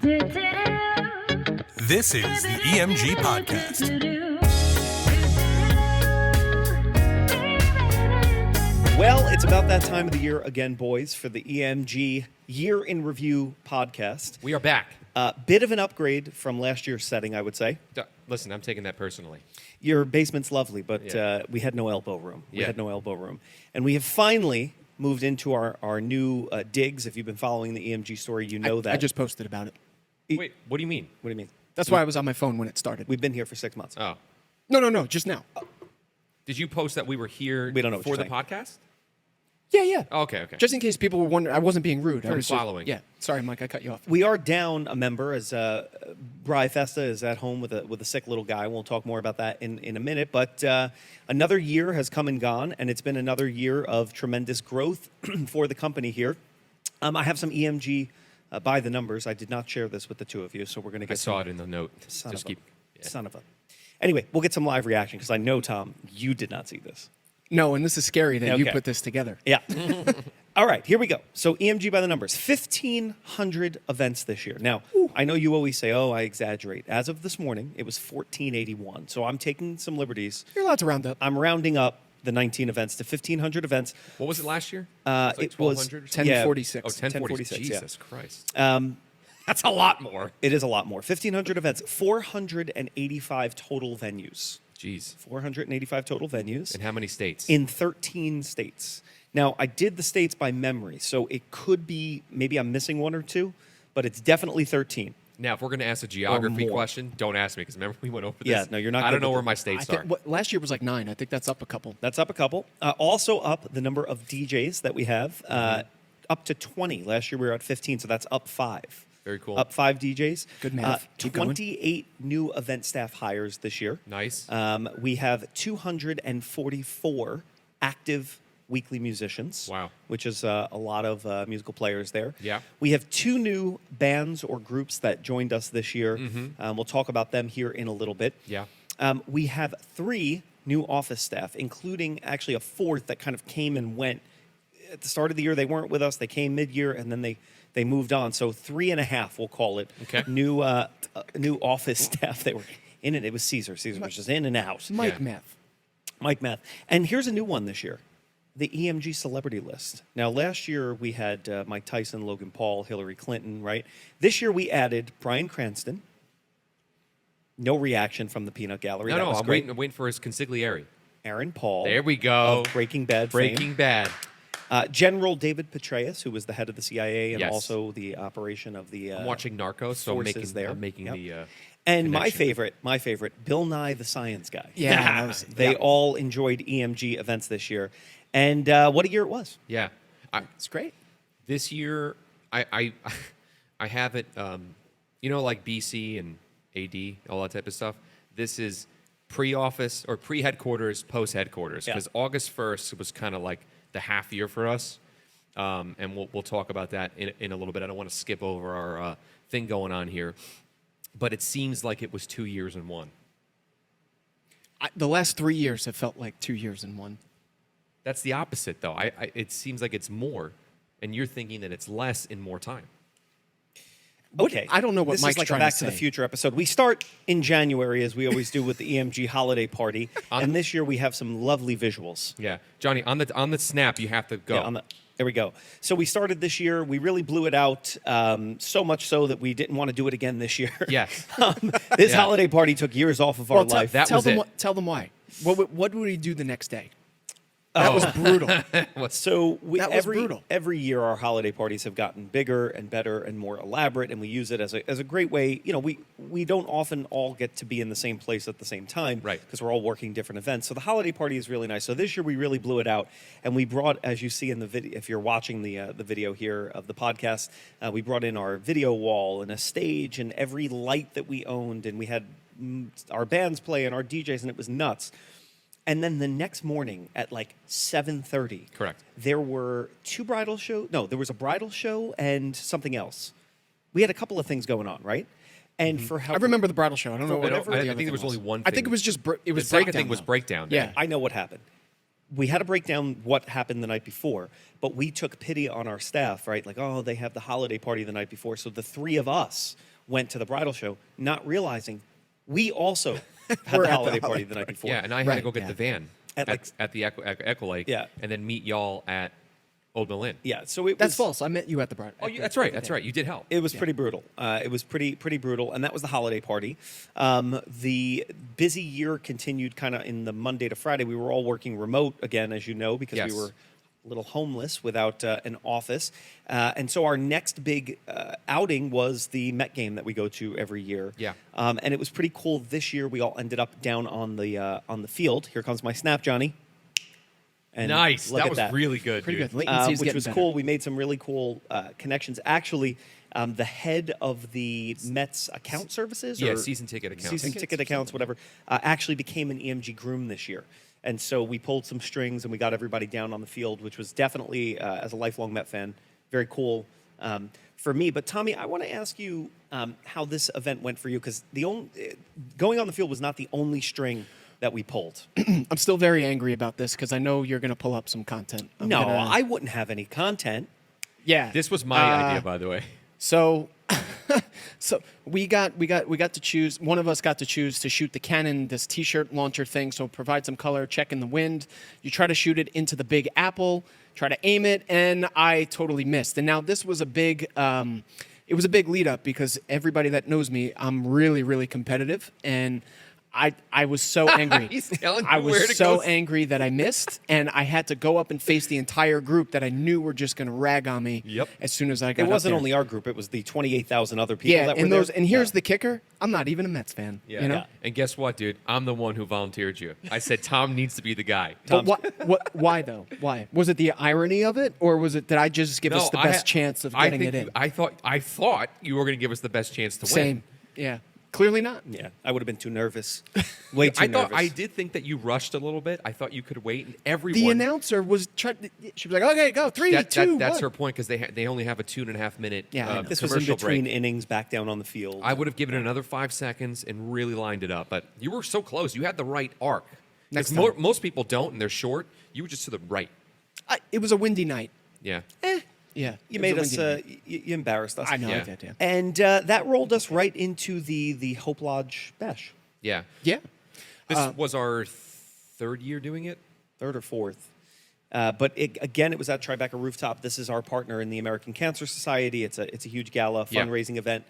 This is the EMG Podcast. Well, it's about that time of the year again, boys, for the EMG Year in Review podcast. We are back. Bit of an upgrade from last year's setting, I would say. Listen, I'm taking that personally. Your basement's lovely, but Yeah. We had no elbow room. We Yeah. had no elbow room. And we have finally moved into our new digs. If you've been following the EMG story, you know that. I just posted about it. Wait, what do you mean? What do you mean? That's why I was on my phone when it started. We've been here for 6 months. Oh. No, just now. Did you post that we were here We don't know what for you're the saying. podcast? Yeah. Oh, okay. Just in case people were wondering, I wasn't being rude. I Very was just- following. Yeah. Sorry, Mike, I cut you off. We are down a member as Bri Festa is at home with a sick little guy. We'll talk more about that in a minute. But another year has come and gone, and it's been another year of tremendous growth for the company here. I have some EMG by the numbers. I did not share this with the two of you, so we're going to get I saw it in the note. Son Just of a- keep. Yeah. Son of a. Anyway, we'll get some live reaction because I know, Tom, you did not see this. No, and this is scary that you Okay. put this together. Yeah. All right, here we go. So EMG by the numbers, 1,500 events this year. Now, I know you always say, I exaggerate. As of this morning, it was 1,481. So I'm taking some liberties. You're allowed to round up. I'm rounding up the 19 events to 1,500 events. What was it last year? It was 1,200 or something? 1046. Oh, 1046. 1046, yeah. Jesus Christ. That's a lot more. It is a lot more. 1,500 events, 485 total venues. Jeez. 485 total venues. In how many states? In 13 states. Now, I did the states by memory, so it could be, maybe I'm missing one or two, but it's definitely 13. Now, if we're going to ask a geography more. question, don't ask me because remember we went over this. Yeah, no, you're not I good don't know with where it. my I states think, are. last year was like 9. I think that's up a couple. That's up a couple. Also up the number of DJs that we have, up to 20. Last year we were at 15, so that's up 5. Very cool. Up 5 DJs. Good math. Keep going. 28 new event staff hires this year. Nice. We have 244 active weekly musicians. Wow. Which is a lot of musical players there. Yeah. We have 2 new bands or groups that joined us this year. We'll talk about them here in a little bit. Yeah. We have 3 new office staff, including actually a 4th that kind of came and went. At the start of the year, they weren't with us. They came mid-year, and then they moved on. So 3.5, we'll call it, Okay. new office staff. They were in it. It was Caesar. Caesar was just in and out. Mike Yeah. math. Mike Math. And here's a new one this year, the EMG celebrity list. Now, last year we had Mike Tyson, Logan Paul, Hillary Clinton, right? This year we added Bryan Cranston. No reaction from the Peanut Gallery. That No, was I'm great. waiting for his consigliere. Aaron Paul. There we go. Of Breaking Bad fame. Breaking Bad. General David Petraeus, who was the head of the CIA and Yes. also the operation of the I'm watching Narcos, so I'm forces making Yep. the and my connection. favorite, Bill Nye the Science Guy. Yeah. that was- They all enjoyed EMG events this year. And what a year it was. Yeah. It's great. This year, I have it, like BC and AD, all that type of stuff. This is pre-office or pre-headquarters, post-headquarters. Yeah. Because August 1st was kind of like the half year for us. And we'll talk about that in a little bit. I don't want to skip over our thing going on here. But it seems like it was 2 years in one. The last 3 years have felt like 2 years in one. That's the opposite, though. It seems like it's more, and you're thinking that it's less in more time. Okay. I don't know what this Mike's is like trying a to Back to the say. Future episode. We start in January, as we always do with the EMG holiday party. And this year we have some lovely visuals. Yeah, Johnny, on the snap, you have to go. Yeah, there we go. So we started this year. We really blew it out, so much so that we didn't want to do it again this year. Yes. This Yeah. holiday party took years off of our Well, life. That tell was them it. tell them why. What would we do the next day? That was brutal. So That was brutal. every year our holiday parties have gotten bigger and better and more elaborate, and we use it as a great way. We don't often all get to be in the same place at the same time, Right. Because we're all working different events. So the holiday party is really nice. So this year we really blew it out, and we brought, as you see in the video, if you're watching the video here of the podcast, we brought in our video wall and a stage and every light that we owned, and we had our bands play and our DJs, and it was nuts. And then the next morning at like 7:30, Correct. there were 2 bridal shows. No, there was a bridal show and something else. We had a couple of things going on, right? And for how I remember the bridal show. I don't know I whatever. don't- I the think other there thing was only one I think thing. it was just it was The second breakdown. thing was though. breakdown. Yeah. I know what happened. We had to break down what happened the night before, but we took pity on our staff, right? Like, they have the holiday party the night before. So the 3 of us went to the bridal show, not realizing we also had We're the at holiday the party the night before. Yeah, and I had to Right, go get yeah. the van at the Echo Lake, Yeah. and then meet y'all at Old Mill Inn. Yeah, so it That's was, false. I met you at the bride. Oh, that's right. That's right. You did help. It was pretty brutal. It was pretty brutal, and that was the holiday party. The busy year continued kind of in the Monday to Friday. We were all working remote again, as you know, because Yes. we were a little homeless without an office. And so our next big outing was the Met game that we go to every year. Yeah. And it was pretty cool. This year we all ended up down on the field. Here comes my snap, Johnny. And Nice. look That at was that. really good, Pretty dude. good. Latency's Which getting was better. cool. We made some really cool connections. Actually, the head of the Mets account services, Yeah, or season ticket accounts. season ticket accounts, whatever, actually became an EMG groom this year. And so we pulled some strings and we got everybody down on the field, which was definitely, as a lifelong Met fan, very cool for me. But Tommy, I want to ask you how this event went for you, because going on the field was not the only string that we pulled. I'm still very angry about this because I know you're going to pull up some content. No, I wouldn't have any content. Yeah. This was my idea, by the way. So, so we got to choose. One of us got to choose to shoot the Canon, this T-shirt launcher thing. So provide some color, check in the wind. You try to shoot it into the Big Apple, try to aim it, and I totally missed. And now this was a big. It was a big lead up because everybody that knows me, I'm really, really competitive, and I was so angry. He's telling I you where was to so go. angry that I missed, and I had to go up and face the entire group that I knew were just going to rag on me. Yep. As soon as I got It wasn't up there. only our group; it was the 28,000 other people Yeah, that were and there. and here's Yeah. the kicker: I'm not even a Mets fan. Yeah. You know. Yeah. And guess what, dude? I'm the one who volunteered you. I said Tom needs to be the guy. But why though? Why was it the irony of it, or was it that I just give us the best chance of getting it in? I thought you were going to give us the best chance to win. Same. Yeah. Clearly not. Yeah, I would have been too nervous, way too nervous. I did think that you rushed a little bit. I thought you could wait, and everyone. The announcer was trying. She was like, "Okay, go 3, 2, That's 1." her point, because they only have a 2.5 minute Yeah, I know. This was in commercial between break. innings, back down on the field. I would have given it another 5 seconds and really lined it up, but you were so close. You had the right arc. Next Because time. most people don't, and they're short. You were just to the right. It was a windy night. Yeah. Yeah. you it made was us. a windy night. You embarrassed us. I know. Yeah. I did. Yeah. And that rolled us right into the Hope Lodge Bash, Yeah. Yeah. This was our third year doing it. third or fourth. But it was at Tribeca Rooftop. This is our partner in the American Cancer Society. It's a huge gala Yeah. fundraising event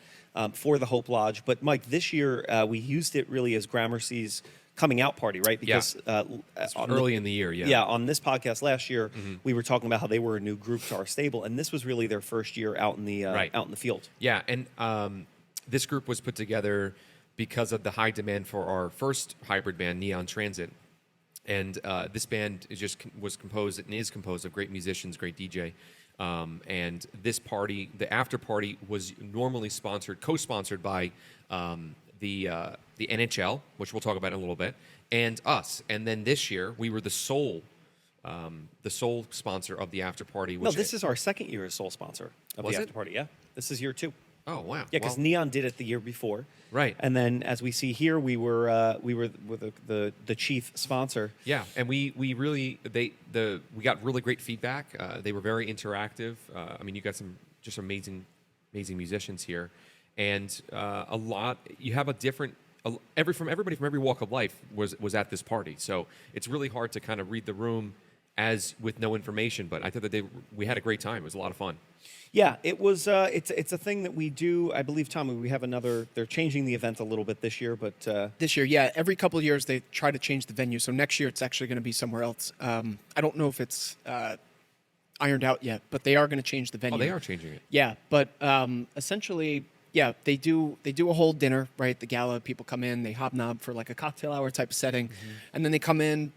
for the Hope Lodge. But Mike, this year we used it really as Gramercy's coming out party, right? Because Early in the year, yeah. Yeah, on this podcast last year, we were talking about how they were a new group to our stable, and this was really their first year out in the Right. out in the field. Yeah, and this group was put together because of the high demand for our first hybrid band, Neon Transit. And this band was composed and is composed of great musicians, great DJ. And this party, the after party, was normally co-sponsored by the NHL, which we'll talk about in a little bit, and us. And then this year, we were the sole sponsor of the after party. No, this is our second year as sole sponsor of Was the it? after party. Yeah, this is year 2. Oh wow! Yeah, because Well, Neon did it the year before. Right. And then, as we see here, we were the chief sponsor. yeah, and we got really great feedback. They were very interactive. I mean, you got some just amazing musicians here, and a lot. You have a different everybody from every walk of life was at this party. So it's really hard to kind of read the room as with no information. But I thought that we had a great time. It was a lot of fun. Yeah, it was. It's a thing that we do. I believe, Tommy, we have another. They're changing the event a little bit this year, but This year, yeah. Every couple of years, they try to change the venue. So next year, it's actually going to be somewhere else. I don't know if it's ironed out yet, but they are going to change the venue. Oh, they are changing it. Yeah, but essentially, yeah, they do a whole dinner, right? The gala, people come in, they hobnob for like a cocktail hour type of setting, and then they come in,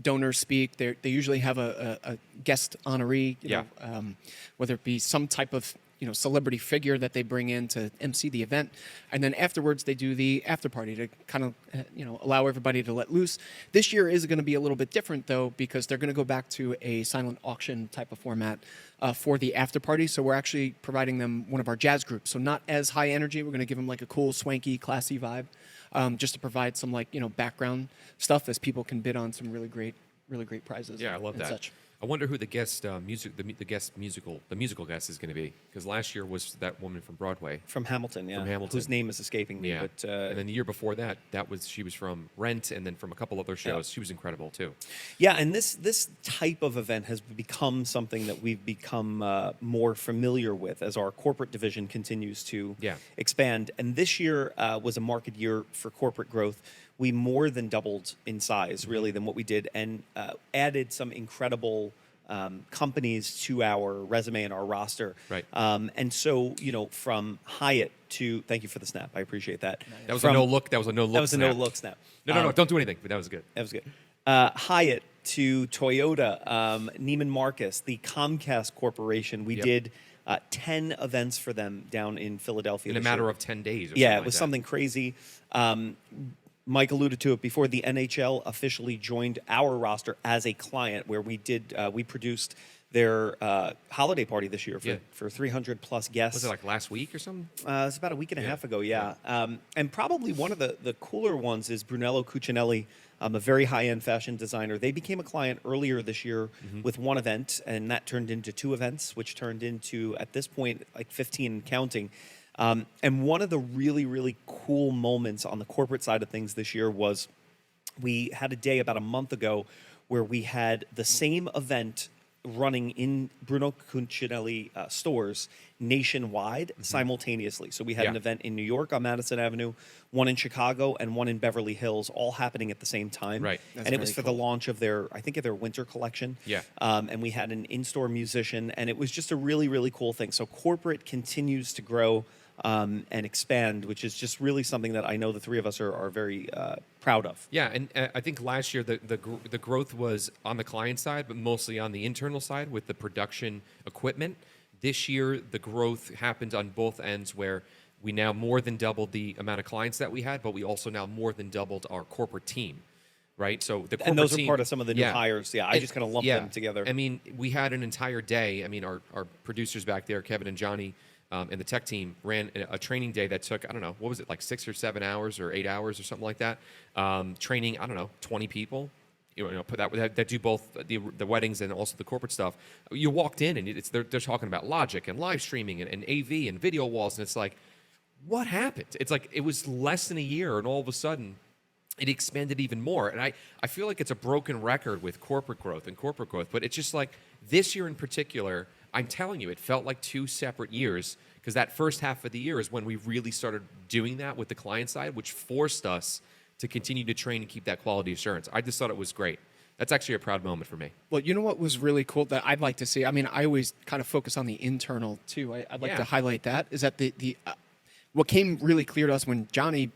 donors speak. They usually have a guest honoree, you know, whether it be some type of celebrity figure that they bring in to MC the event, and then afterwards they do the after party to kind of allow everybody to let loose. This year is going to be a little bit different though, because they're going to go back to a silent auction type of format for the after party. So we're actually providing them one of our jazz groups. So not as high energy. We're going to give them like a cool, swanky, classy vibe, just to provide some background stuff as people can bid on some really great prizes. Yeah, I love and that. Such. I wonder who the guest musical guest is going to be, because last year was that woman from Broadway. From Hamilton, yeah. From Hamilton. Whose name is escaping me. Yeah. But, and then the year before that, she was from Rent, and then from a couple other shows. Yeah. She was incredible too. Yeah, and this type of event has become something that we've become more familiar with as our corporate division continues to expand. And this year was a market year for corporate growth. We more than doubled in size, really, than what we did, and added some incredible companies to our resume and our roster. Right. And so, from Hyatt to, thank you for the snap. I appreciate that. That was a no look. That was a no look. That was snap. a no look snap. No, don't do anything. But that was good. That was good. Hyatt to Toyota, Neiman Marcus, the Comcast Corporation. We did 10 events for them down in Philadelphia in a matter of 10 days. Yeah, it was something crazy. Mike alluded to it before. The NHL officially joined our roster as a client, where we produced their holiday party this year for 300 plus guests. Was it like last week or something? It was about a week and a half ago, yeah. And probably one of the cooler ones is Brunello Cucinelli, a very high-end fashion designer. They became a client earlier this year with one event, and that turned into 2 events, which turned into, at this point, like 15 and counting. And one of the really, really cool moments on the corporate side of things this year was we had a day about a month ago where we had the same event running in Bruno Cucinelli stores nationwide simultaneously. So we had an event in New York on Madison Avenue, one in Chicago, and one in Beverly Hills, all happening at the same time. Right. And it was for the launch of their winter collection. Yeah. And we had an in-store musician, and it was just a really, really cool thing. So corporate continues to grow and expand, which is just really something that I know the three of us are very proud of. Yeah, and I think last year the growth was on the client side, but mostly on the internal side with the production equipment. This year, the growth happened on both ends, where we now more than doubled the amount of clients that we had, but we also now more than doubled our corporate team. Right, so the corporate and those team, are part of some of the new hires. Yeah, I just kind of lumped them together. I mean, we had an entire day. I mean, our producers back there, Kevin and Johnny, and the tech team ran a training day that took, I don't know, what was it, like 6 or 7 hours or 8 hours or something like that. Training, I don't know, 20 people. That do both the weddings and also the corporate stuff. You walked in and they're talking about logic and live streaming and AV and video walls, and it's like, what happened? It's like it was less than a year, and all of a sudden it expanded even more. And I feel like it's a broken record with corporate growth, but it's just like this year in particular, I'm telling you, it felt like 2 separate years, because that first half of the year is when we really started doing that with the client side, which forced us to continue to train and keep that quality assurance. I just thought it was great. That's actually a proud moment for me. Well, you know what was really cool that I'd like to see? I mean, I always kind of focus on the internal too. I'd like to highlight that, is that what came really clear to us when Johnny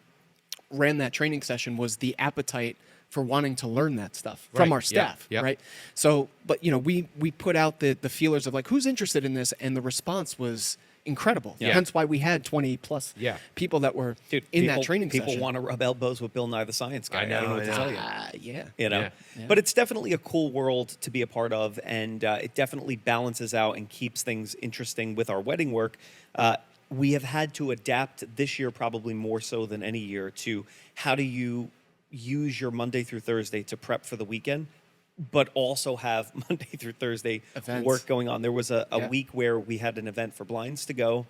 ran that training session was the appetite for wanting to learn that stuff from our staff, right? So, but we put out the feelers of like, who's interested in this, and the response was incredible. Hence why we had 20 plus people that were in that training session. People want to rub elbows with Bill Nye the Science Guy. I don't know what to tell you. But it's definitely a cool world to be a part of, and it definitely balances out and keeps things interesting with our wedding work. We have had to adapt this year, probably more so than any year, to how do you use your Monday through Thursday to prep for the weekend, but also have Monday through Thursday events. Work going on. There was a week where we had an event for Blinds to Go,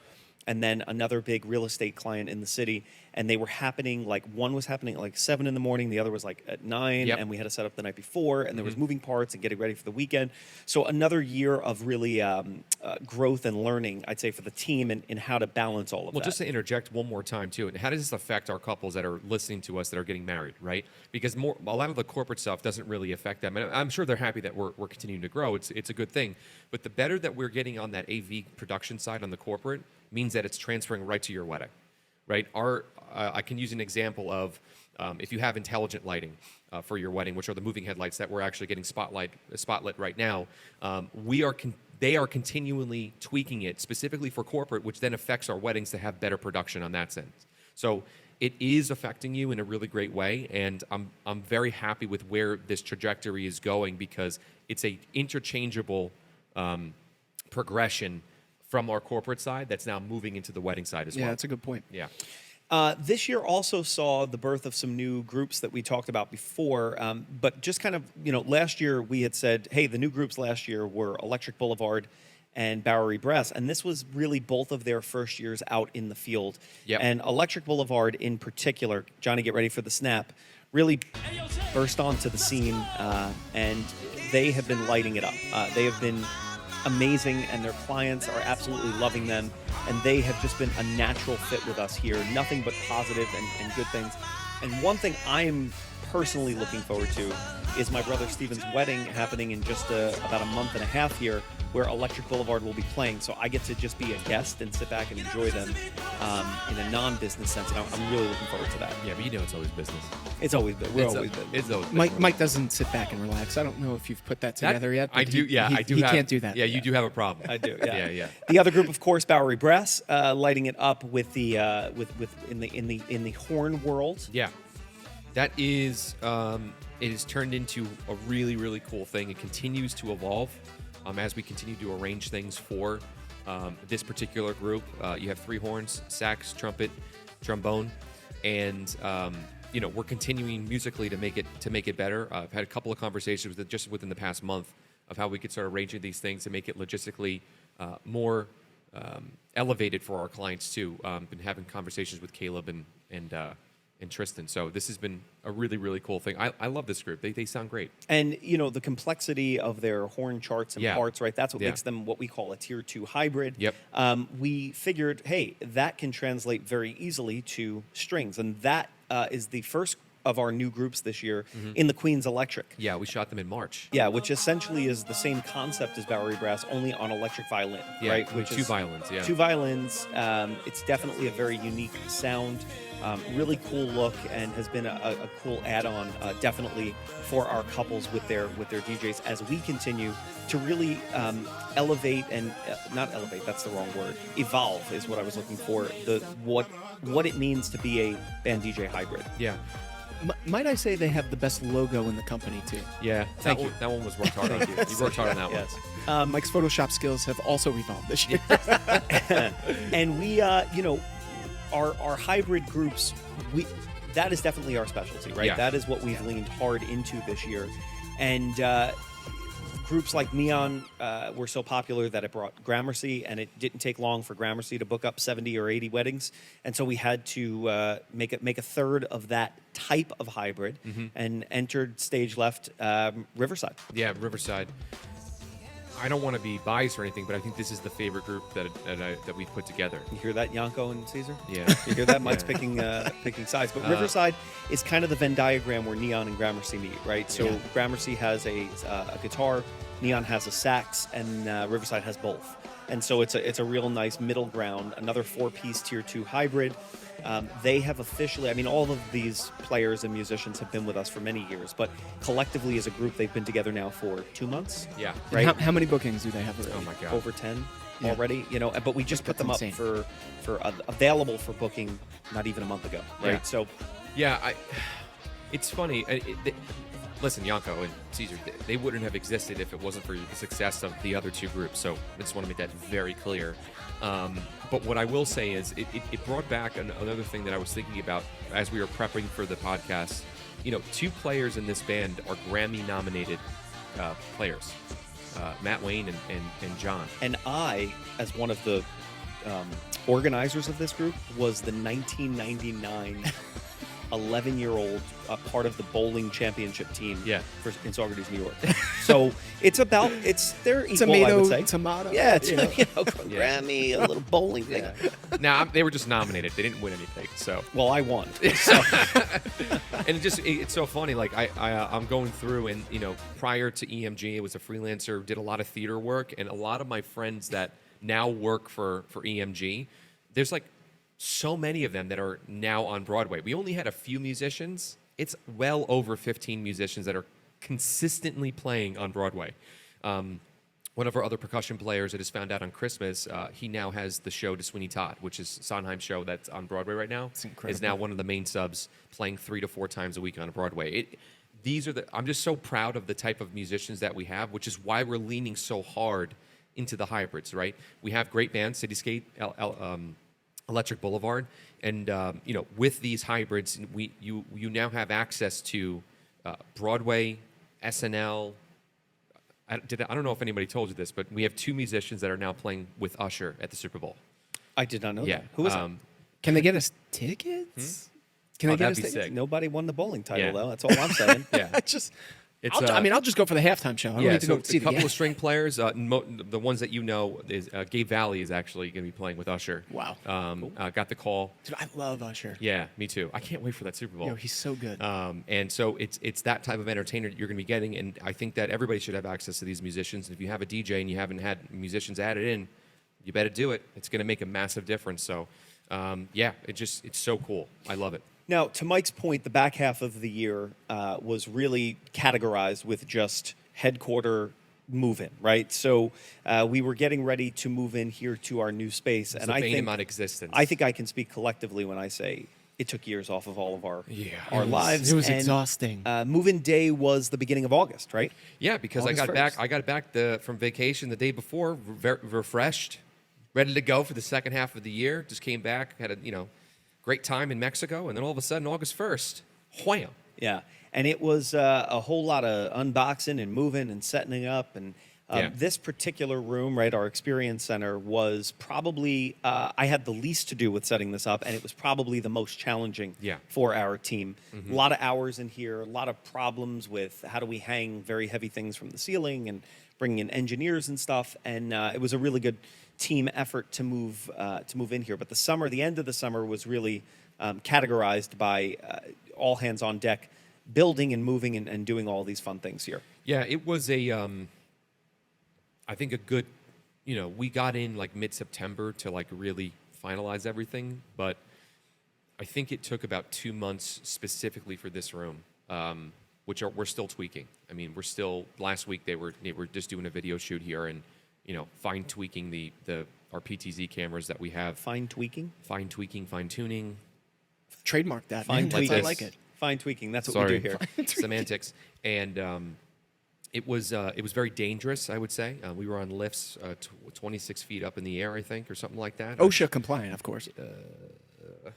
and then another big real estate client in the city, and they were happening, like one was happening at like 7 in the morning, the other was like at 9, and we had to set up the night before, and there was moving parts and getting ready for the weekend. So another year of really growth and learning, I'd say, for the team and how to balance all of that. Well, just to interject one more time too, and how does this affect our couples that are listening to us that are getting married, right? Because a lot of the corporate stuff doesn't really affect them, and I'm sure they're happy that we're continuing to grow. It's a good thing, but the better that we're getting on that AV production side on the corporate means that it's transferring right to your wedding, right? I can use an example of if you have intelligent lighting for your wedding, which are the moving headlights that we're actually getting spotlit right now. They are continually tweaking it specifically for corporate, which then affects our weddings to have better production on that sense. So it is affecting you in a really great way, and I'm very happy with where this trajectory is going, because it's a interchangeable progression from our corporate side that's now moving into the wedding side as well. Yeah, that's a good point. Yeah. This year also saw the birth of some new groups that we talked about before, but just kind of, last year we had said, hey, the new groups last year were Electric Boulevard and Bowery Brass, and this was really both of their first years out in the field. Yep. And Electric Boulevard in particular, Johnny, get ready for the snap, really burst onto the scene, and they have been lighting it up. They have been amazing, and their clients are absolutely loving them, and they have just been a natural fit with us here. Nothing but positive and good things. And one thing I am personally looking forward to is my brother Steven's wedding happening in just about a month and a half here, where Electric Boulevard will be playing. So I get to just be a guest and sit back and enjoy them in a non-business sense. And I'm really looking forward to that. Yeah, but it's always business. It's always been. We're always been. It's always Mike doesn't sit back and relax. I don't know if you've put that together yet. But I do. I do. He have, can't do that. Yeah, you do have a problem. I do. Yeah. Yeah. The other group, of course, Bowery Brass, lighting it up with the in the horn world. Yeah, that is. It has turned into a really, really cool thing. It continues to evolve as we continue to arrange things for this particular group. You have 3 horns: sax, trumpet, trombone, and we're continuing musically to make it better. I've had a couple of conversations just within the past month of how we could start arranging these things to make it logistically more elevated for our clients too. Been having conversations with Caleb and Tristan. So this has been a really, really cool thing. I love this group. They sound great. And, the complexity of their horn charts and parts, right? That's what makes them what we call a Tier 2 hybrid. Yep. We figured, hey, that can translate very easily to strings. And that is the first of our new groups this year in the Queen's Electric. Yeah, we shot them in March. Yeah, which essentially is the same concept as Bowery Brass, only on electric violin, right? Which two violins, yeah. 2 violins. It's definitely a very unique sound. Really cool look, and has been a cool add-on, definitely for our couples with their DJs as we continue to really elevate and not elevate. That's the wrong word. Evolve is what I was looking for. What it means to be a band DJ hybrid. Yeah. Might I say they have the best logo in the company too? Yeah. Thank you. That one was worked hard on. You worked hard on that one. Yes. Mike's Photoshop skills have also evolved this year. And we, our hybrid groups, that is definitely our specialty, right? Yeah. That is what we've leaned hard into this year. And groups like Neon were so popular that it brought Gramercy, and it didn't take long for Gramercy to book up 70 or 80 weddings. And so we had to make a third of that type of hybrid and entered stage left Riverside. Yeah, Riverside. I don't want to be biased or anything, but I think this is the favorite group that we've put together. You hear that, Yanko and Caesar? Yeah. You hear that? Mike's picking sides. But Riverside is kind of the Venn diagram where Neon and Gramercy meet, right? So Gramercy has a guitar, Neon has a sax, and Riverside has both. And so it's a real nice middle ground, another 4-piece Tier 2 hybrid. They have officially, all of these players and musicians have been with us for many years, but collectively as a group, they've been together now for 2 months. Yeah. Right? How many bookings do they have already? Oh my God. Over 10 already, but we just put them up insane. for available for booking not even a month ago, right? Yeah. So, Yeah, it's funny. Listen, Yanko and Caesar, they wouldn't have existed if it wasn't for the success of the other 2 groups. So I just want to make that very clear. But what I will say is it brought back another thing that I was thinking about as we were prepping for the podcast. 2 players in this band are Grammy-nominated players, Matt Wayne and John. and I, as one of the organizers of this group, was the 1999 11-year-old part of the bowling championship team in Saugerties, New York. So they're equal, I would say. Tomato. Yeah, Grammy, a little bowling thing. Now they were just nominated; they didn't win anything. So, Well, I won. So. and it's so funny. Like I'm going through, and prior to EMG, I was a freelancer, did a lot of theater work, and a lot of my friends that now work for EMG, there's like so many of them that are now on Broadway. We only had a few musicians. It's well over 15 musicians that are consistently playing on Broadway. One of our other percussion players that has found out on Christmas, he now has the show to Sweeney Todd, which is Sondheim's show that's on Broadway right now. It's incredible. Is now one of the main subs, playing 3 to 4 times a week on Broadway. I'm just so proud of the type of musicians that we have, which is why we're leaning so hard into the hybrids, right? We have great bands, Cityscape, Electric Boulevard, and with these hybrids, you now have access to Broadway, SNL. I don't know if anybody told you this, but we have 2 musicians that are now playing with Usher at the Super Bowl. I did not know Yeah, that. Who is it? Can they get us tickets? Can they get that'd us be tickets? sick. Nobody won the bowling title, Yeah. though. That's all I'm saying. Yeah, It's, I'll just go for the halftime show. I don't yeah. need to So go see a the couple game. of string players. The ones that you know is Gabe Valley is actually going to be playing with Usher. Wow. Got the call. Dude, I love Usher. Yeah, me too. I can't wait for that Super Bowl. Yo, he's so good. And so it's that type of entertainer that you're going to be getting, and I think that everybody should have access to these musicians. And if you have a DJ and you haven't had musicians added in, you better do it. It's going to make a massive difference. So, it's so cool. I love it. Now, to Mike's point, the back half of the year was really categorized with just headquarter move-in, right? So we were getting ready to move in here to our new space, It's and the I bane think of my existence. I think I can speak collectively when I say it took years off of all of our It lives. It was and, exhausting. Move-in day was the beginning of August, right? Yeah, because August I got back from vacation the day before, refreshed, ready to go for the second half of the year. Just came back, had a great time in Mexico, and then all of a sudden, August 1st, wham! Yeah, and it was a whole lot of unboxing and moving and setting it up. And this particular room, right, our experience center, was probably, I had the least to do with setting this up, and it was probably the most challenging for our team. A lot of hours in here, a lot of problems with how do we hang very heavy things from the ceiling and bringing in engineers and stuff. And it was a really good team effort to move in here. But the end of the summer was really categorized by all hands on deck, building and moving and doing all these fun things here. Yeah, it was I think a good, we got in like mid-September to like really finalize everything, but I think it took about 2 months specifically for this room, we're still tweaking. I mean, last week they were just doing a video shoot here and, fine tweaking our PTZ cameras that we have. Fine tweaking? Fine tweaking, fine tuning. Trademark that. Fine man. tweaking. I like it. Fine tweaking. That's what Sorry. we do here. Semantics. And it was very dangerous, I would say. We were on lifts 26 feet up in the air, I think, or something like that. OSHA compliant, of course.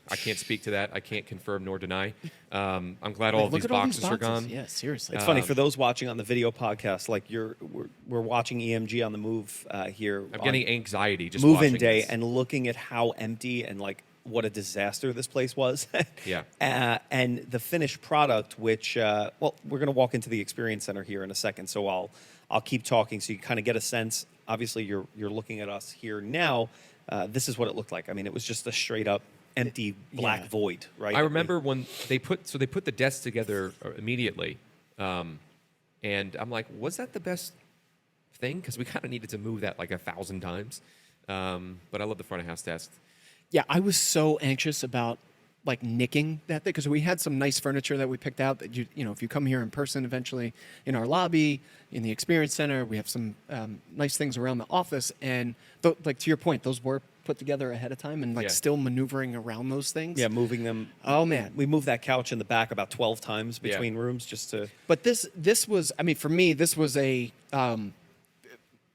I can't speak to that. I can't confirm nor deny. I'm glad all of Look these at all boxes are gone. Yeah, seriously. It's funny for those watching on the video podcast. Like we're watching EMG on the move here. I'm getting anxiety just move-in watching day this. and looking at how empty and like what a disaster this place was. Yeah. And the finished product, which we're going to walk into the experience center here in a second. So I'll keep talking so you kind of get a sense. Obviously, you're looking at us here now. This is what it looked like. I mean, it was just a straight up empty black void, right? I remember when they put the desk together immediately, and I'm like, was that the best thing? Because we kind of needed to move that like 1,000 times. But I love the front of house desk. Yeah, I was so anxious about like nicking that thing because we had some nice furniture that we picked out that if you come here in person eventually in our lobby, in the experience center, we have some nice things around the office. And like to your point, those were put together ahead of time and like still maneuvering around those things. Yeah, moving them. Oh man, we moved that couch in the back about 12 times between rooms just to. But this was, I mean, for me, this was a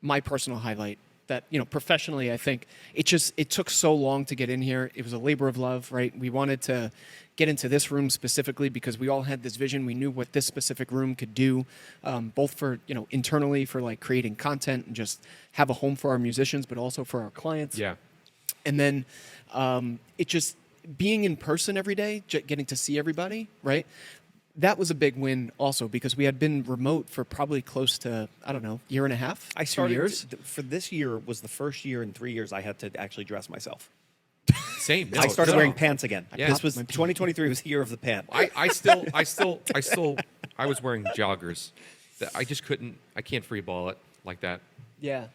my personal highlight. That professionally, I think it took so long to get in here. It was a labor of love, right? We wanted to get into this room specifically because we all had this vision. We knew what this specific room could do, both for internally for like creating content and just have a home for our musicians, but also for our clients. Yeah. And then it just being in person every day, getting to see everybody, right? That was a big win also because we had been remote for probably close to, I don't know, year and a half, I 2 started years. for this year was the first year in 3 years I had to actually dress myself. Same. I started wearing pants again. Yeah. This was 2023 was the year of the pant. I was wearing joggers. I just couldn't. I can't free ball it like that. Yeah.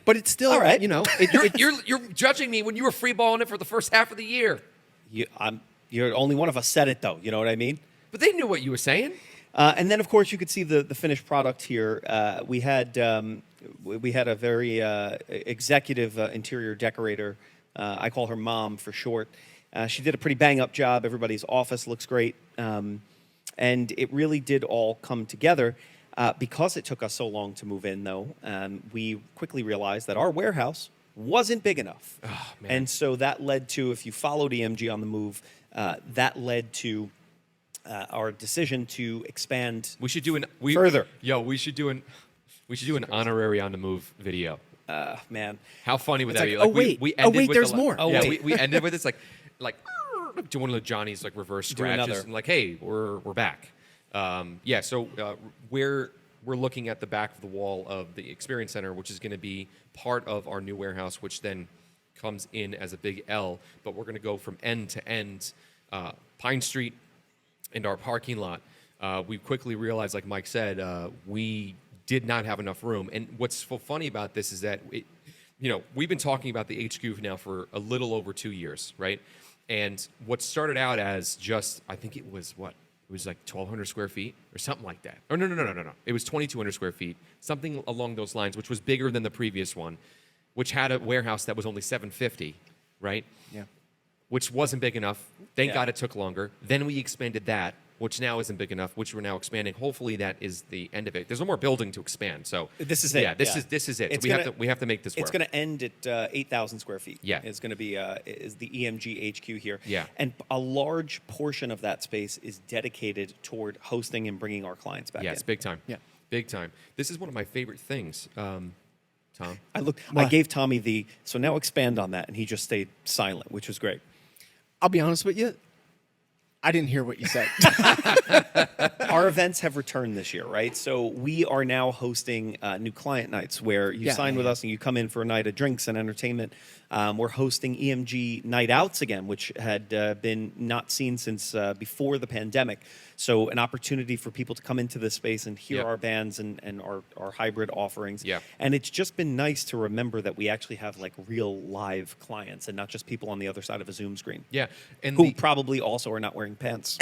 But it's still, All right. You're judging me when you were free balling it for the first half of the year. You're only one of us said it though. You know what I mean? But they knew what you were saying. And then, of course, you could see the finished product here. We had a very executive interior decorator. I call her Mom for short. She did a pretty bang-up job. Everybody's office looks great. And it really did all come together. Because it took us so long to move in, though, we quickly realized that our warehouse wasn't big enough. Oh, man. And so that led to, if you followed EMG on the move, that led to our decision to expand We should do further. Yo, we should do an honorary on the move video. Man. How funny would It's that like, be? oh, we, wait. we Oh, ended wait, with there's the, more. Oh, yeah, wait. we ended with this like do one of the Johnny's like reverse Do scratches another. and like, hey, we're back. So we're looking at the back of the wall of the Experience Center, which is going to be part of our new warehouse, which then comes in as a big L. But we're going to go from end to end, Pine Street, and our parking lot. We quickly realized, like Mike said, we did not have enough room. And what's so funny about this is that we've been talking about the HQ now for a little over 2 years, right? And what started out as just, I think it was like 1,200 square feet or something like that. Or no. It was 2,200 square feet, something along those lines, which was bigger than the previous one, which had a warehouse that was only 750, right? Yeah. Which wasn't big enough. Thank Yeah. God it took longer. Then we expanded that, which now isn't big enough, which we're now expanding. Hopefully that is the end of it. There's no more building to expand. So This is it. Yeah, this is it. It's So we have to make this work. It's going to end at 8,000 square feet. Yeah. It's going to be is the EMG HQ here. Yeah. And a large portion of that space is dedicated toward hosting and bringing our clients back Yes, in. big time. Yeah. Big time. This is one of my favorite things, Tom. I gave Tommy so now expand on that, and he just stayed silent, which was great. I'll be honest with you. I didn't hear what you said. Our events have returned this year, right? So we are now hosting new client nights where you Yeah, sign with yeah. us and you come in for a night of drinks and entertainment. We're hosting EMG night outs again, which had been not seen since before the pandemic. So an opportunity for people to come into this space and hear Yep. our bands and our hybrid offerings. Yeah. And it's just been nice to remember that we actually have like real live clients and not just people on the other side of a Zoom screen. Yeah. And Who probably also are not wearing pants.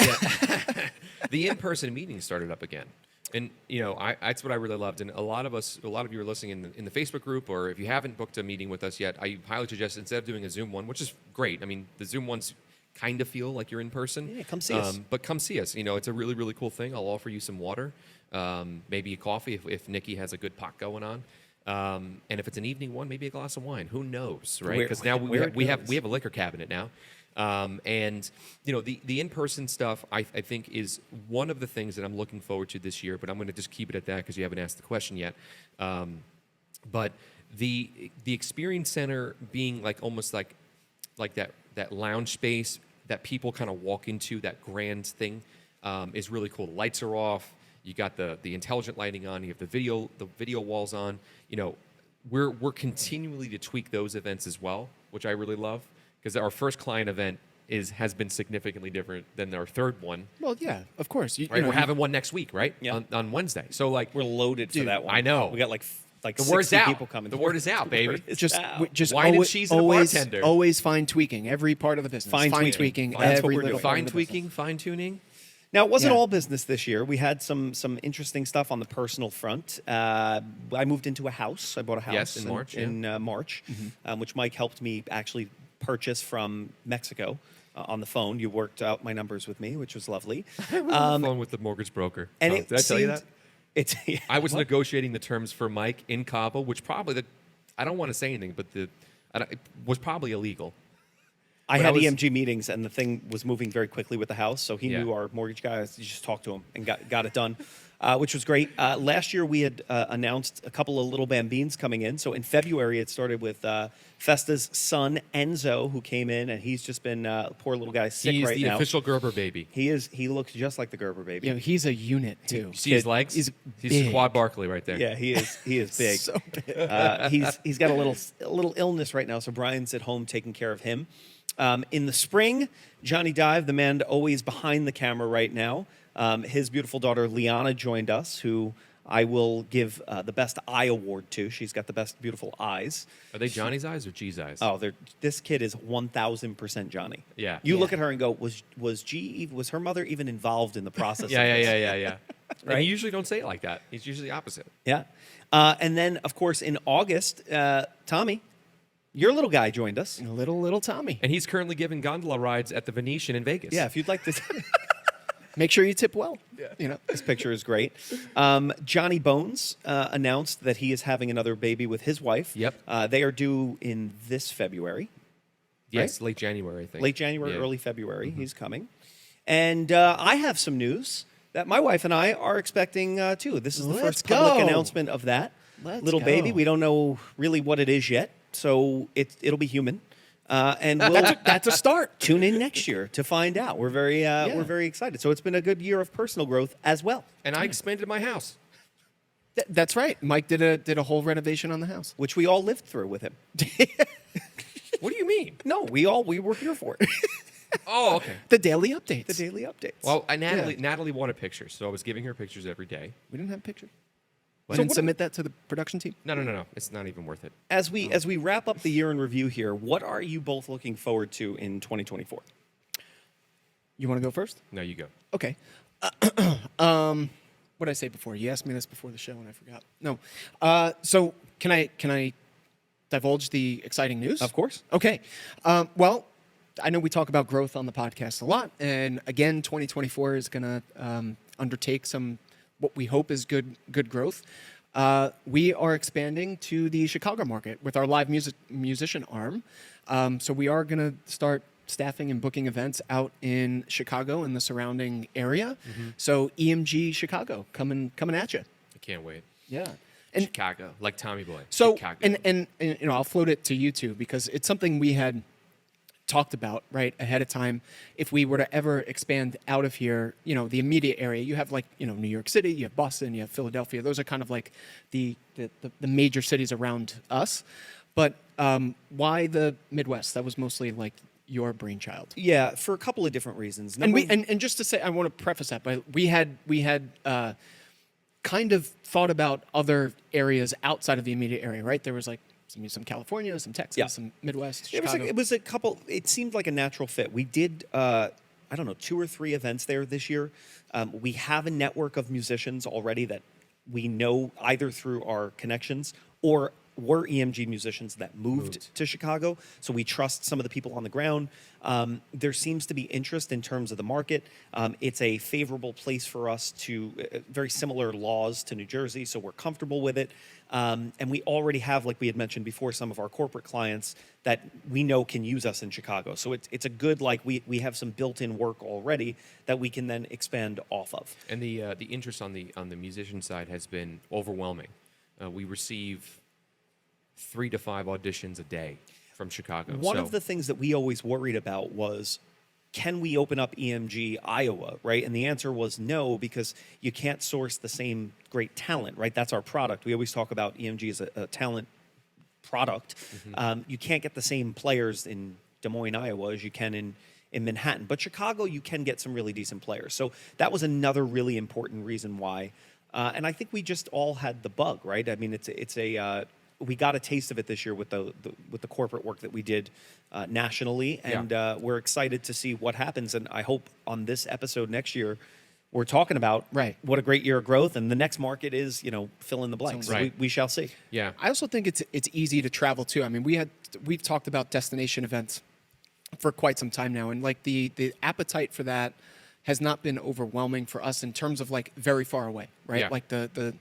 the in-person meetings started up again. And, that's what I really loved. And a lot of you are listening in the Facebook group, or if you haven't booked a meeting with us yet, I highly suggest instead of doing a Zoom one, which is great. I mean, the Zoom ones kind of feel like you're in person. Yeah, come see us. But come see us. It's a really, really cool thing. I'll offer you some water, maybe a coffee if Nikki has a good pot going on. And if it's an evening one, maybe a glass of wine. Who knows, right? Because now we have a liquor cabinet now. And the in-person stuff I think is one of the things that I'm looking forward to this year, but I'm going to just keep it at that because you haven't asked the question yet. But the Experience Center being like almost like that lounge space that people kind of walk into, that grand thing, is really cool. The lights are off. You got the intelligent lighting on. You have the video walls on. We're continually to tweak those events as well, which I really love. Because our first client event has been significantly different than our third one. Well, yeah, of course. Right, we're having one next week, right? Yeah. On Wednesday. So like We're loaded for that one. I know. We got like the word's 60 out. people coming. The word is out, baby. just Wine and always, cheese and a always, bartender. always fine tweaking every part of the business. Fine tweaking. tweaking That's what every we're little doing. part Fine of the tweaking, business. fine tuning. Now, it wasn't Yeah. all business this year. We had some interesting stuff on the personal front. I moved into a house. I bought a house Yes, in March, yeah. in March, which Mike helped me actually purchase from Mexico on the phone. You worked out my numbers with me, which was lovely. On the phone with the mortgage broker. And Tom, it did I tell you that? It's I was negotiating the terms for Mike in Cabo, which probably I don't want to say anything, but it was probably illegal. I But had I was- EMG meetings, and the thing was moving very quickly with the house, so he Yeah. knew our mortgage guy. You just talked to him and got it done, which was great. Last year, we had announced a couple of little bambines coming in. So in February, it started with Festa's son, Enzo, who came in, and he's just been, poor little guy, sick He's right the now. official Gerber baby. He looks just like the Gerber baby. You know, he's a unit too. You see his Kid, legs? he's He's big. Quad Barkley right there. Yeah, he is big. So big. He's got a little illness right now, so Brian's at home taking care of him. In the spring, Johnny Dive, the man always behind the camera right now, his beautiful daughter Liana joined us, who I will give the best eye award to. She's got the best beautiful eyes. Are they Johnny's eyes or G's eyes? Oh, this kid is 1,000% Johnny. Yeah. You look Yeah. at her and go, was her mother even involved in the process? of Yeah. this? And Right? you usually don't say it like that. It's usually the opposite. Yeah. And then, of course, in August, Tommy, your little guy joined us. Little Tommy. And he's currently giving gondola rides at the Venetian in Vegas. Yeah, if you'd like to. Make sure you tip well. This picture is great. Johnny Bones announced that he is having another baby with his wife. Yep. They are due in this February. Yes, late January, I think. Late January, Yeah. early February. He's coming. And I have some news that my wife and I are expecting too. This is the Let's first public go. announcement of that Let's little baby. go. We don't know really what it is yet, so it'll be human. And we'll That's a start. tune in next year to find out. We're very excited. So it's been a good year of personal growth as well, And I expanded my house. That's right. Mike did a whole renovation on the house. which we all lived through with him. What do you mean? No, we were here for it. Oh, okay. The daily updates. The daily updates. Well, Natalie wanted pictures, so I was giving her pictures every day. We didn't have pictures. What? Didn't submit that to the production team. No. It's not even worth it. as we wrap up the year in review here, what are you both looking forward to in 2024? You want to go first? No, you go. Okay. What did I say before? You asked me this before the show and I forgot. No. So can I divulge the exciting news? Of course. Okay. Well, I know we talk about growth on the podcast a lot, and again, 2024 is going to undertake some what we hope is good growth. We are expanding to the Chicago market with our live musician arm. So we are going to start staffing and booking events out in Chicago and the surrounding area. So EMG Chicago coming at you. I can't wait. Yeah. And Chicago, like Tommy Boy. so Chicago. and I'll float it to you two because it's something we had talked about right ahead of time. If we were to ever expand out of here, the immediate area, you have like New York City, you have Boston, you have Philadelphia. Those are kind of like the major cities around us. But why the Midwest? That was mostly like your brainchild. Yeah, for a couple of different reasons. And just to say, I want to preface that, but we had kind of thought about other areas outside of the immediate area, right? There was like some California, some Texas, Yeah. some Midwest, It Chicago. was a couple. It seemed like a natural fit. We did, I don't know, 2 or 3 events there this year. We have a network of musicians already that we know either through our connections or were EMG musicians that moved to Chicago. So we trust some of the people on the ground. There seems to be interest in terms of the market. It's a favorable place for us to, very similar laws to New Jersey, so we're comfortable with it. And we already have, like we had mentioned before, some of our corporate clients that we know can use us in Chicago. So it's a good, like we have some built-in work already that we can then expand off of. And the interest on the musician side has been overwhelming. We receive 3 to 5 auditions a day from Chicago. One of the things that we always worried about was, can we open up EMG Iowa, right? And the answer was no, because you can't source the same great talent, right? That's our product. We always talk about EMG as a talent product. You can't get the same players in Des Moines, Iowa as you can in Manhattan. But Chicago, you can get some really decent players. So that was another really important reason why. And I think we just all had the bug, right? I mean, we got a taste of it this year with the corporate work that we did nationally, and we're excited to see what happens. And I hope on this episode next year, we're talking about what a great year of growth, and the next market is fill in the blanks. Right. We shall see. Yeah. I also think it's easy to travel too. I mean, we've talked about destination events for quite some time now, and like the appetite for that has not been overwhelming for us in terms of like very far away, right? Yeah. Like the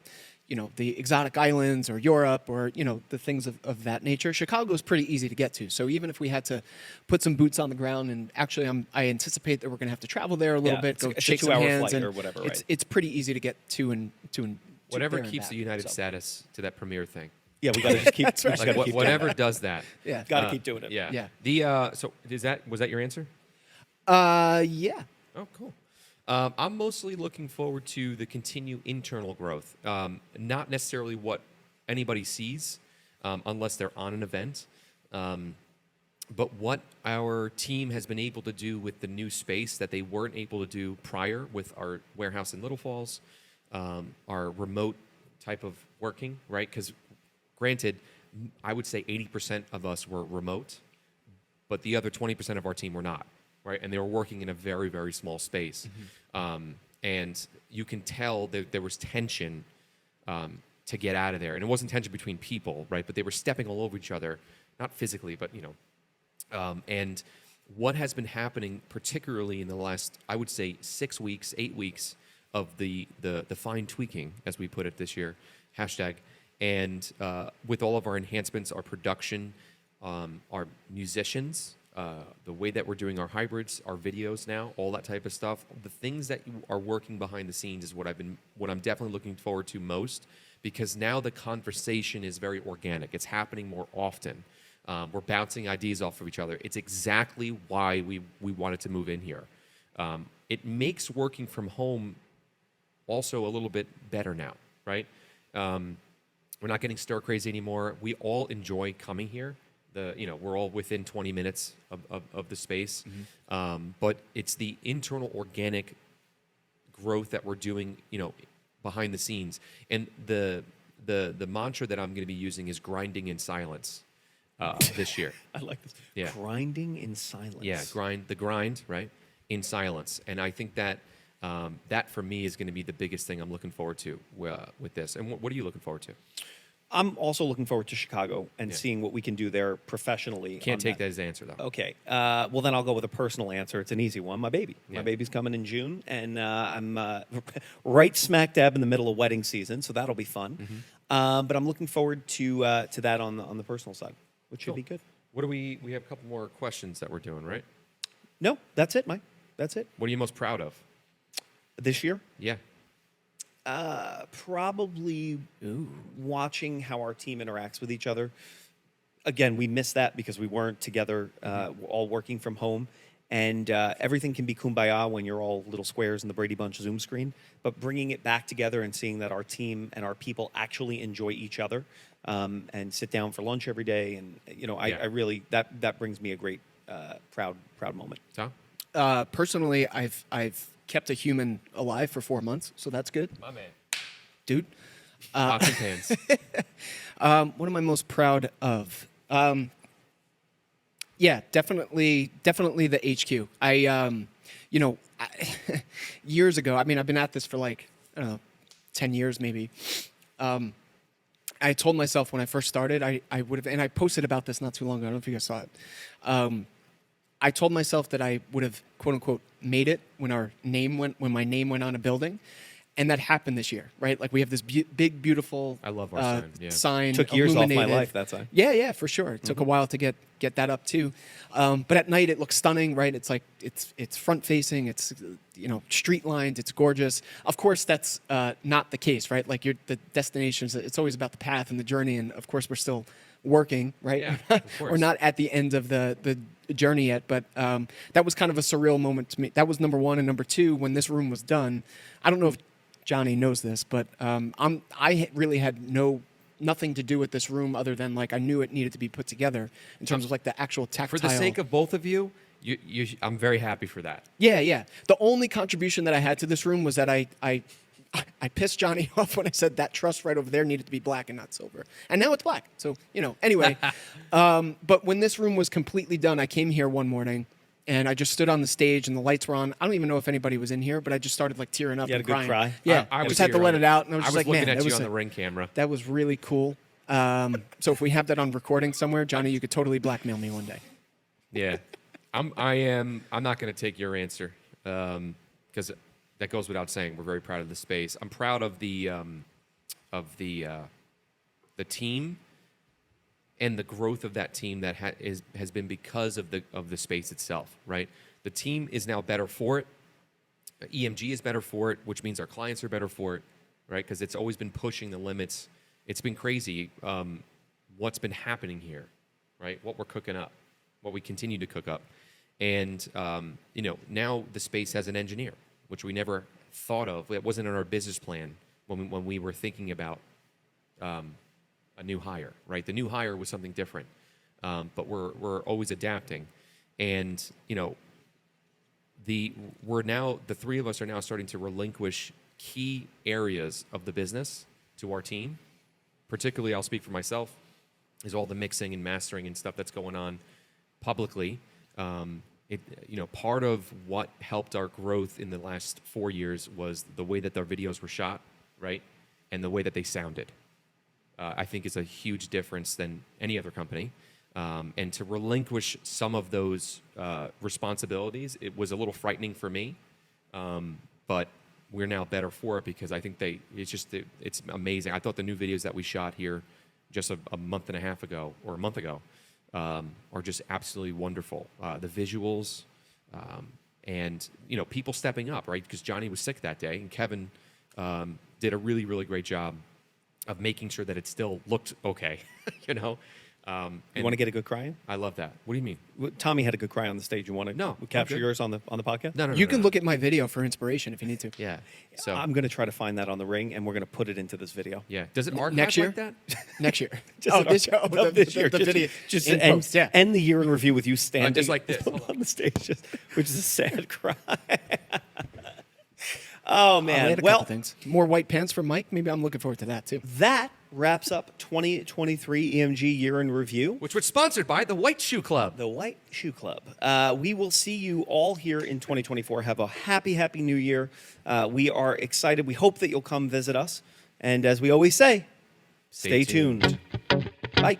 exotic islands or Europe or, the things of that nature. Chicago is pretty easy to get to. So even if we had to put some boots on the ground, and actually I anticipate that we're going to have to travel there a little bit, go it's shake a some 2-hour hands. flight And or whatever, right? it's pretty easy to get to and Whatever there and keeps back, the United so. status to that premiere thing. Yeah, we got to just keep. That's right. we just Like gotta keep whatever does that. Yeah. Got to keep doing it. Yeah. Yeah. So was that your answer? Yeah. Oh, cool. I'm mostly looking forward to the continued internal growth. Not necessarily what anybody sees, unless they're on an event, but what our team has been able to do with the new space that they weren't able to do prior with our warehouse in Little Falls, our remote type of working, right? Because granted, I would say 80% of us were remote, but the other 20% of our team were not. Right, and they were working in a very, very small space, and you can tell that there was tension to get out of there, and it wasn't tension between people, right? But they were stepping all over each other, not physically, but and what has been happening, particularly in the last, I would say, 6 weeks, 8 weeks of the fine tweaking, as we put it this year, hashtag, and with all of our enhancements, our production, our musicians, the way that we're doing our hybrids, our videos now, all that type of stuff, the things that are working behind the scenes is what I'm definitely looking forward to most, because now the conversation is very organic. It's happening more often. We're bouncing ideas off of each other. It's exactly why we wanted to move in here. It makes working from home also a little bit better now, right? We're not getting stir crazy anymore. We all enjoy coming here. We're all within 20 minutes of the space, but it's the internal organic growth that we're doing, behind the scenes. And the mantra that I'm going to be using is grinding in silence this year. I like this. Yeah. Grinding in silence. Yeah, grind, right, in silence. And I think that that for me is going to be the biggest thing I'm looking forward to with this. And what are you looking forward to? I'm also looking forward to Chicago and seeing what we can do there professionally. Can't take that as the answer, though. Okay. Well, then I'll go with a personal answer. It's an easy one. My baby. Yeah. My baby's coming in June, and I'm right smack dab in the middle of wedding season, so that'll be fun. But I'm looking forward to that on the personal side, which should be good. What do we have a couple more questions that we're doing, right? No, that's it, Mike. That's it. What are you most proud of? This year? Yeah. Probably watching how our team interacts with each other. Again, we missed that because we weren't together, all working from home. And everything can be kumbaya when you're all little squares in the Brady Bunch Zoom screen. But bringing it back together and seeing that our team and our people actually enjoy each other and sit down for lunch every day. And, I really, that brings me a great, proud moment. Tom? Personally, I've kept a human alive for 4 months, so that's good. My man. Dude. Pots and pans. What am I most proud of? Yeah, definitely the HQ. Years ago, I've been at this for 10 years maybe. I told myself when I first started, I would have, and I posted about this not too long ago. I don't know if you guys saw it. I told myself that I would have, quote unquote, made it when my name went on a building. And that happened this year, right? Like we have this big, beautiful I love our sign. Yeah. sign. Took years off my illuminated. life, that sign. Yeah, for sure. It took a while to get that up too. But at night it looks stunning, right? It's like it's front facing. It's street lined. It's gorgeous. Of course, that's not the case, right? Like the destinations. It's always about the path and the journey. And of course, we're still working, right? Yeah, of course. We're not at the end of the journey yet. But that was kind of a surreal moment to me. That was number one. And number two, when this room was done, I don't know if Johnny knows this, but I really had nothing to do with this room other than I knew it needed to be put together in terms of the actual tactile. For the sake of both of you, I'm very happy for that. Yeah. The only contribution that I had to this room was that I pissed Johnny off when I said that truss right over there needed to be black and not silver, and now it's black. So anyway. But when this room was completely done, I came here one morning. And I just stood on the stage, and the lights were on. I don't even know if anybody was in here, but I just started tearing up You had and a good crying. cry? Yeah, I just was had to here let on it out, and I was I just was looking man, at you was on the ring camera. That was really cool. So if we have that on recording somewhere, Johnny, you could totally blackmail me one day. Yeah, I'm not going to take your answer because that goes without saying. We're very proud of the space. I'm proud of the team and the growth of that team that has been because of the space itself. Right, the team is now better for it. EMG is better for it, which means our clients are better for it. Right, because it's always been pushing the limits. It's been crazy what's been happening here, right? What we're cooking up, what we continue to cook up. And, now the space has an engineer, which we never thought of. It wasn't in our business plan when we were thinking about a new hire, right? The new hire was something different, but we're always adapting. And, the three of us are now starting to relinquish key areas of the business to our team. Particularly, I'll speak for myself, is all the mixing and mastering and stuff that's going on publicly. Part of what helped our growth in the last 4 years was the way that our videos were shot, right, and the way that they sounded. I think is a huge difference than any other company. And to relinquish some of those responsibilities, it was a little frightening for me. But we're now better for it because I think it's amazing. I thought the new videos that we shot here just a month and a half ago or a month ago are just absolutely wonderful. The visuals and, people stepping up, right? Because Johnny was sick that day, and Kevin did a really, really great job of making sure that it still looked okay, You want to get a good cry in? I love that. What do you mean? Tommy had a good cry on the stage. You want to No, capture I'm good. yours on the podcast? No. You can no. look at my video for inspiration if you need to. Yeah. So I'm going to try to find that on the ring, and we're going to put it into this video. yeah. Does it archive Next year? like that? Next year. This year. The video. Just in end, post, yeah. end the year in review with you standing just like this. on the stage, which is a sad cry. Oh, I man. had a couple things. More white pants from Mike. Maybe I'm looking forward to that, too. That wraps up 2023 EMG Year in Review. Which was sponsored by the White Shoe Club. The White Shoe Club. We will see you all here in 2024. Have a happy, happy new year. We are excited. We hope that you'll come visit us. And as we always say, stay tuned. Bye.